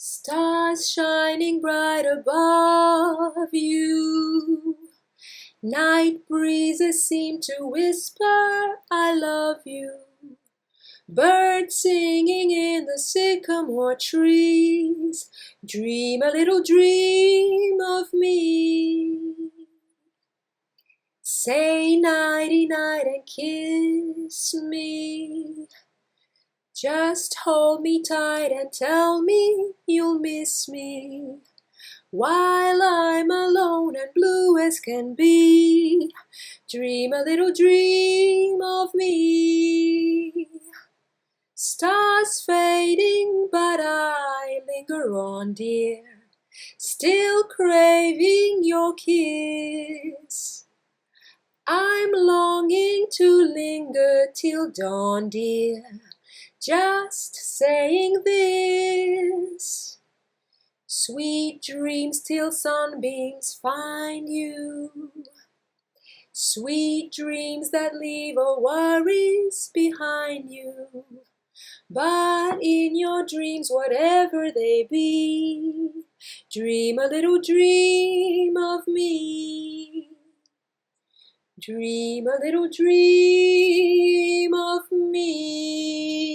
Stars shining bright above you. Night breezes seem to whisper, I love you. Birds singing in the sycamore trees. Dream a little dream of me. Say nighty night and kiss me. Just hold me tight and tell me you'll miss me while I'm alone and blue as can be. Dream a little dream of me. Stars fading, but I linger on, dear, still craving your kiss. I'm longing to linger till dawn, dear, just saying this. Sweet dreams till sunbeams find you. Sweet dreams that leave all worries behind you. But in your dreams, whatever they be, dream a little dream of me. Dream a little dream of me.